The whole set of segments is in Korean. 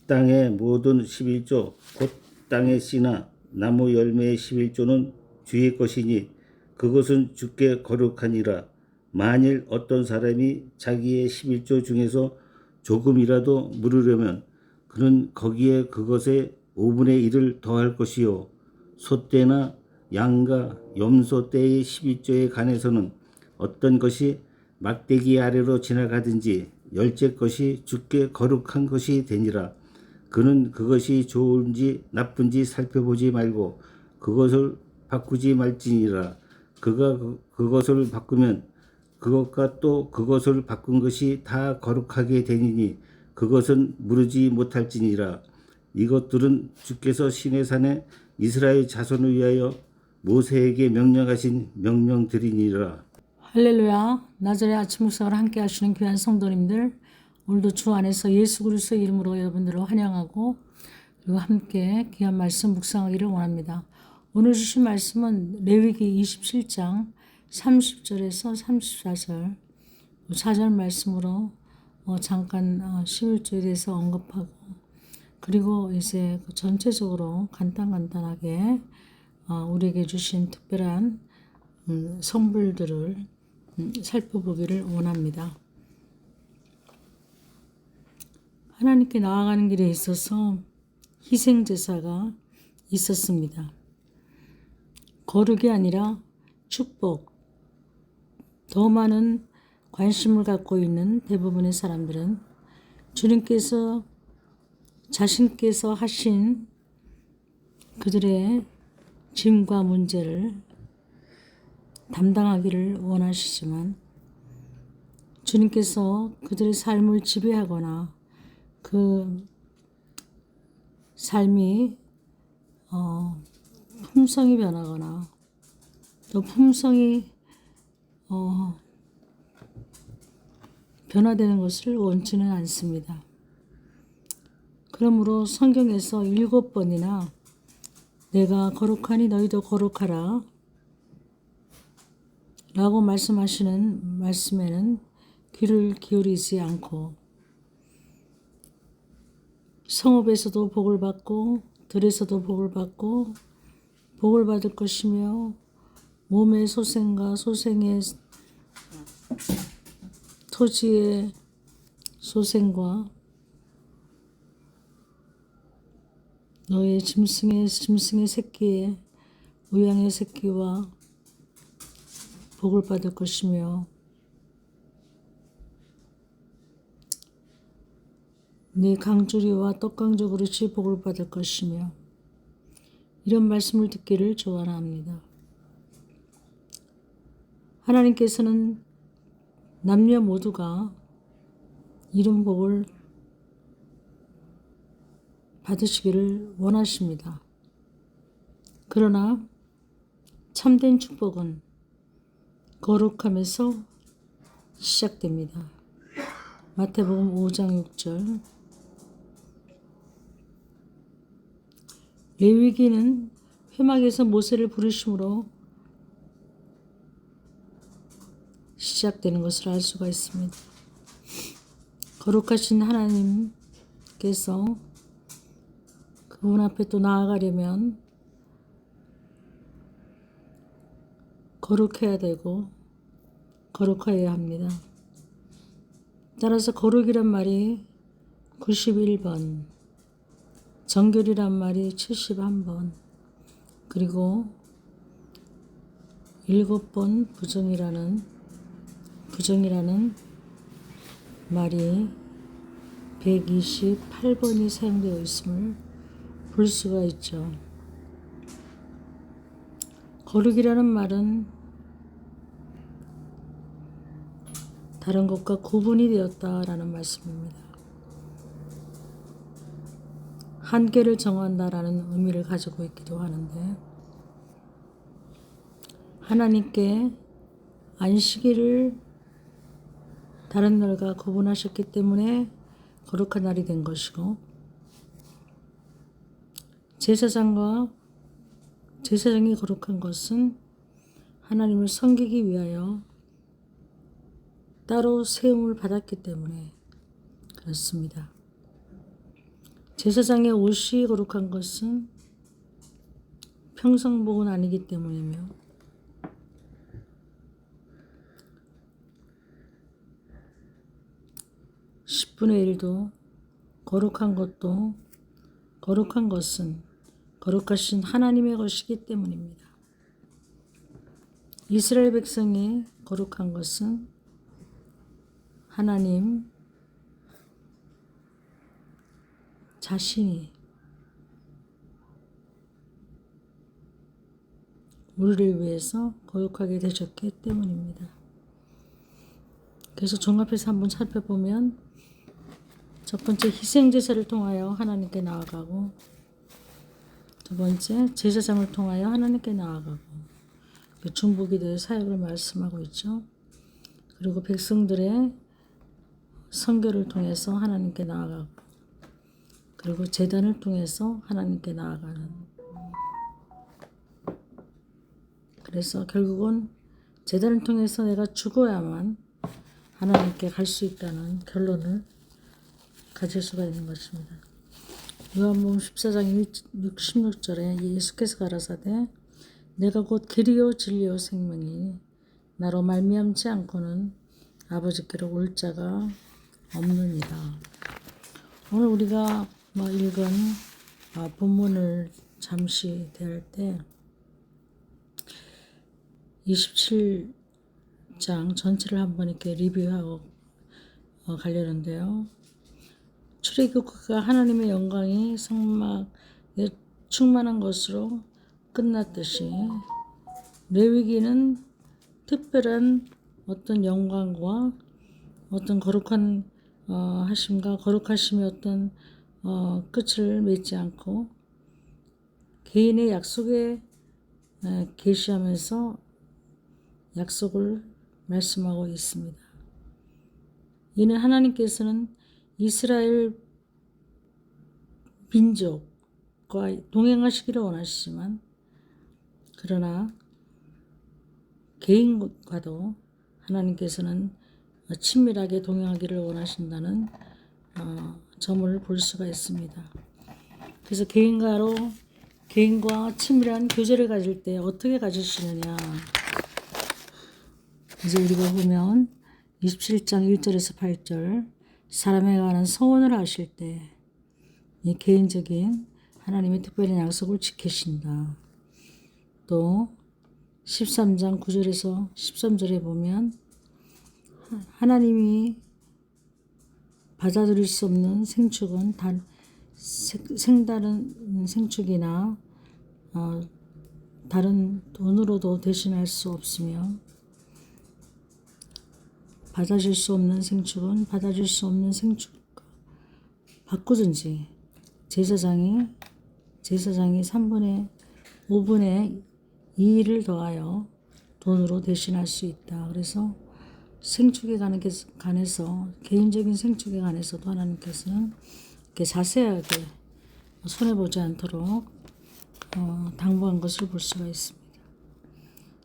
땅의 모든 11조 곧 땅의 씨나 나무 열매의 11조는 주의 것이니 그것은 주께 거룩하니라. 만일 어떤 사람이 자기의 11조 중에서 조금이라도 물으려면 그는 거기에 그것의 5분의 1을 더할 것이요 소떼나 양과 염소 떼의 11조에 관해서는 어떤 것이 막대기 아래로 지나가든지 열째 것이 주께 거룩한 것이 되니라. 그는 그것이 좋은지 나쁜지 살펴보지 말고 그것을 바꾸지 말지니라. 그가 그것을 바꾸면 그것과 또 그것을 바꾼 것이 다 거룩하게 되니니 그것은 무르지 못할지니라. 이것들은 주께서 시내산에 이스라엘 자손을 위하여 모세에게 명령하신 명령들이니라. 할렐루야. 나절의 아침 묵상을 함께 하시는 귀한 성도님들, 오늘도 주 안에서 예수 그리스도의 이름으로 여러분들을 환영하고 그리고 함께 귀한 말씀 묵상하기를 원합니다. 오늘 주신 말씀은 레위기 27장 30절에서 34절 4절 말씀으로 잠깐 11조에 대해서 언급하고 그리고 이제 전체적으로 간단하게 우리에게 주신 특별한 성불들을 살펴보기를 원합니다. 하나님께 나아가는 길에 있어서 희생제사가 있었습니다. 거룩이 아니라 축복. 더 많은 관심을 갖고 있는 대부분의 사람들은 주님께서 자신께서 하신 그들의 짐과 문제를 담당하기를 원하시지만 주님께서 그들의 삶을 지배하거나 그 삶이 품성이 변하거나 또 품성이 변화되는 것을 원치는 않습니다. 그러므로 성경에서 7번이나 내가 거룩하니 너희도 거룩하라 라고 말씀하시는 말씀에는 귀를 기울이지 않고 성읍에서도 복을 받고 들에서도 복을 받고 복을 받을 것이며 몸의 소생과 소생의 토지의 소생과 너의 짐승의 새끼의 우양의 새끼와 복을 받을 것이며 네 강주리와 떡강주 그릇이 복을 받을 것이며 이런 말씀을 듣기를 조언합니다. 하나님께서는 남녀 모두가 이런 복을 받으시기를 원하십니다. 그러나 참된 축복은 거룩함에서 시작됩니다. 마태복음 5장 6절. 레위기는 회막에서 모세를 부르심으로 시작되는 것을 알 수가 있습니다. 거룩하신 하나님께서 그분 앞에 또 나아가려면 거룩해야 되고 거룩해야 합니다. 따라서 거룩이란 말이 91번, 정결이란 말이 71번, 그리고 7번 부정이라는 말이 128번이 사용되어 있음을 볼 수가 있죠. 거룩이라는 말은 다른 것과 구분이 되었다라는 말씀입니다. 한계를 정한다라는 의미를 가지고 있기도 하는데 하나님께 안식일을 다른 날과 구분하셨기 때문에 거룩한 날이 된 것이고 제사장이 거룩한 것은 하나님을 섬기기 위하여 따로 세움을 받았기 때문에 그렇습니다. 제사장의 옷이 거룩한 것은 평상복은 아니기 때문이며 10분의 1도 거룩한 것은 거룩하신 하나님의 것이기 때문입니다. 이스라엘 백성이 거룩한 것은 하나님 자신이 우리를 위해서 거룩하게 되셨기 때문입니다. 그래서 종합해서 한번 살펴보면 첫 번째 희생제사를 통하여 하나님께 나아가고, 두 번째 제사장을 통하여 하나님께 나아가고, 중보기도의 사역을 말씀하고 있죠. 그리고 백성들의 선교를 통해서 하나님께 나아가고, 그리고 제단을 통해서 하나님께 나아가는. 그래서 결국은 제단을 통해서 내가 죽어야만 하나님께 갈 수 있다는 결론을 가질 수가 있는 것입니다. 요한복음 14장 16절에 예수께서 가라사대 내가 곧 길이요 진리요 생명이니 나로 말미암지 않고는 아버지께로 올 자가 없느니라. 오늘 우리가 읽은 본문을 잠시 대할 때 27장 전체를 한번 이렇게 리뷰하고 가려는데요. 출애굽기가 하나님의 영광이 성막에 충만한 것으로 끝났듯이 레위기는 특별한 어떤 영광과 어떤 거룩한 하심과 거룩하심의 어떤 끝을 맺지 않고 개인의 약속에 계시하면서 약속을 말씀하고 있습니다. 이는 하나님께서는 이스라엘 민족과 동행하시기를 원하시지만 그러나 개인과도 하나님께서는 친밀하게 동행하기를 원하신다는 점을 볼 수가 있습니다. 그래서 개인과 친밀한 교제를 가질 때 어떻게 가지시느냐. 이제 우리가 보면 27장 1절에서 8절 사람에 관한 서원을 하실 때 이 개인적인 하나님의 특별한 약속을 지키신다. 또 13장 9절에서 13절에 보면 하나님이 받아들일 수 없는 생축은 생다른 생축이나 다른 돈으로도 대신할 수 없으며 받아줄 수 없는 생축은 받아줄 수 없는 생축과 바꾸든지 제사장이 3분의 5분의 2를 더하여 돈으로 대신할 수 있다. 그래서 생축에 관해서 개인적인 생축에 관해서도 하나님께서는 이렇게 자세하게 손해보지 않도록 당부한 것을 볼 수가 있습니다.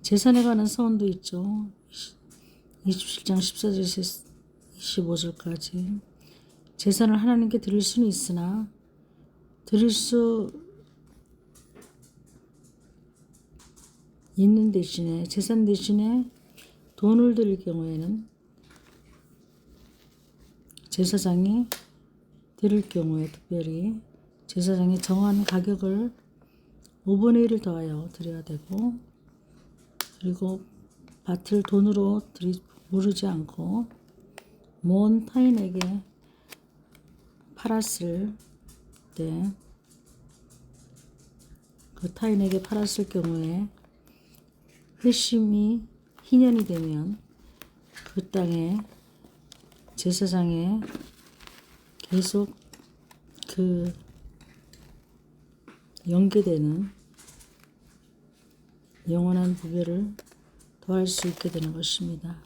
제산에 관한 서원도 있죠. 27장 14절에서 25절까지 제산을 하나님께 드릴 수는 있으나 드릴 수 있는 대신에 제산 대신에 돈을 드릴 경우에는 제사장이 드릴 경우에 특별히 제사장이 정한 가격을 5분의 1을 더하여 드려야 되고, 그리고 밭을 돈으로 무르지 않고 먼 타인에게 팔았을 때 그 타인에게 팔았을 경우에 회심이 희년이 되면 그 땅에 제사장에 계속 그 연계되는 영원한 부별을 더할 수 있게 되는 것입니다.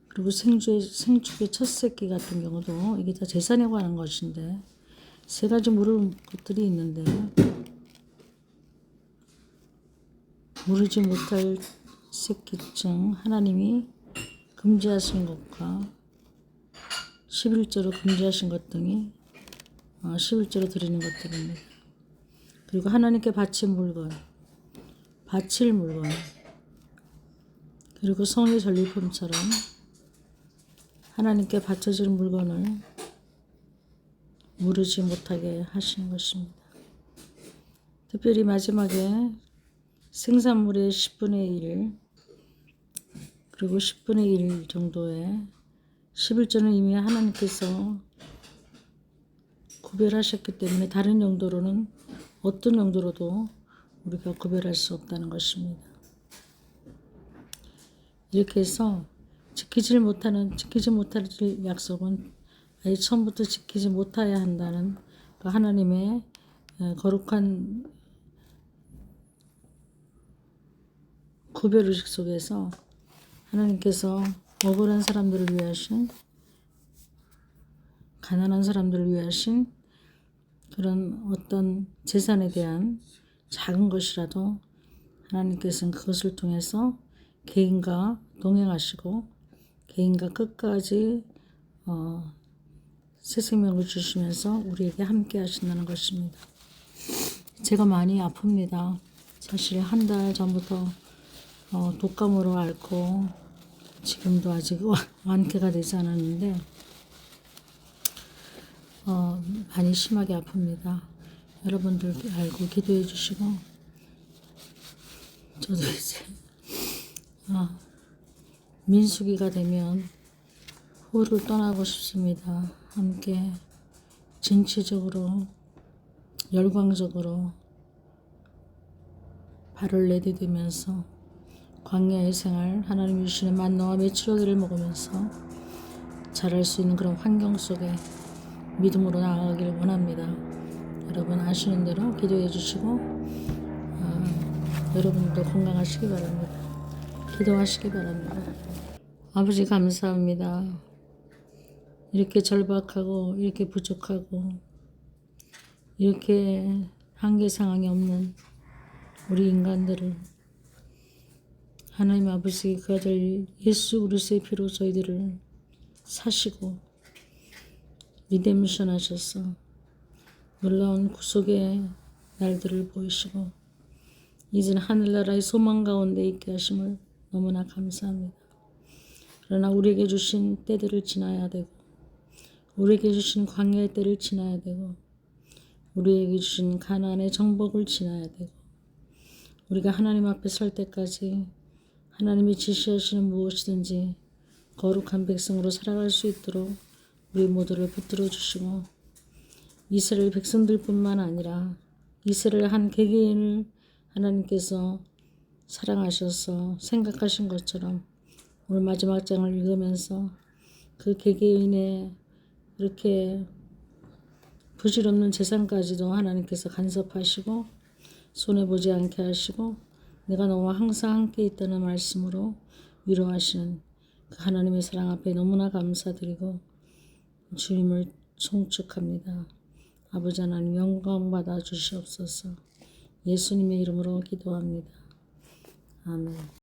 그리고 생축의 첫 새끼 같은 경우도 이게 다 제산에 관한 것인데 세 가지 물을 것들이 있는데 무르지 못할 새끼 중 하나님이 금지하신 것과 11조로 금지하신 것 등이 11조로 드리는 것들입니다. 그리고 하나님께 바칠 물건, 그리고 성의 전리품처럼 하나님께 바쳐질 물건을 무르지 못하게 하시는 것입니다. 특별히 마지막에 생산물의 10분의 1 그리고 10분의 1 정도의 11조는 이미 하나님께서 구별하셨기 때문에 다른 용도로는 어떤 용도로도 우리가 구별할 수 없다는 것입니다. 이렇게 해서 지키지 못할 약속은 아예 처음부터 지키지 못해야 한다는 그 하나님의 거룩한 구별의식 속에서 하나님께서 억울한 사람들을 위하신, 가난한 사람들을 위하신 그런 어떤 재산에 대한 작은 것이라도 하나님께서는 그것을 통해서 개인과 동행하시고 개인과 끝까지 새 생명을 주시면서 우리에게 함께 하신다는 것입니다. 제가 많이 아픕니다. 사실 한 달 전부터 독감으로 앓고 지금도 아직 완쾌가 되지 않았는데 많이 심하게 아픕니다. 여러분들 알고 기도해 주시고 저도 이제 민수기가 되면 후를 떠나고 싶습니다. 함께 진취적으로 열광적으로 발을 내디디면서 광야의 생활, 하나님이 주시는 만나와 메추라기를 먹으면서 자랄 수 있는 그런 환경 속에 믿음으로 나아가길 원합니다. 여러분 아시는 대로 기도해 주시고 여러분도 건강하시기 바랍니다. 기도하시기 바랍니다. 아버지 감사합니다. 이렇게 절박하고 이렇게 부족하고 이렇게 한계 상황이 없는 우리 인간들을 하나님 아버지 그 아들 예수 그리스도의 피로 저희들을 사시고 리뎀션 하셔서 놀라운 구속의 날들을 보이시고 이제는 하늘나라의 소망 가운데 있게 하심을 너무나 감사합니다. 그러나 우리에게 주신 때들을 지나야 되고 우리에게 주신 광야의 때를 지나야 되고 우리에게 주신 가나안의 정복을 지나야 되고 우리가 하나님 앞에 설 때까지 하나님이 지시하시는 무엇이든지 거룩한 백성으로 살아갈 수 있도록 우리 모두를 붙들어 주시고 이스라엘 백성들뿐만 아니라 이스라엘 한 개개인을 하나님께서 사랑하셔서 생각하신 것처럼 오늘 마지막 장을 읽으면서 그 개개인의 그렇게 부질없는 재산까지도 하나님께서 간섭하시고 손해보지 않게 하시고 내가 너와 항상 함께 있다는 말씀으로 위로하시는 그 하나님의 사랑 앞에 너무나 감사드리고 주님을 송축합니다. 아버지 하나님 영광 받아 주시옵소서. 예수님의 이름으로 기도합니다. 아멘.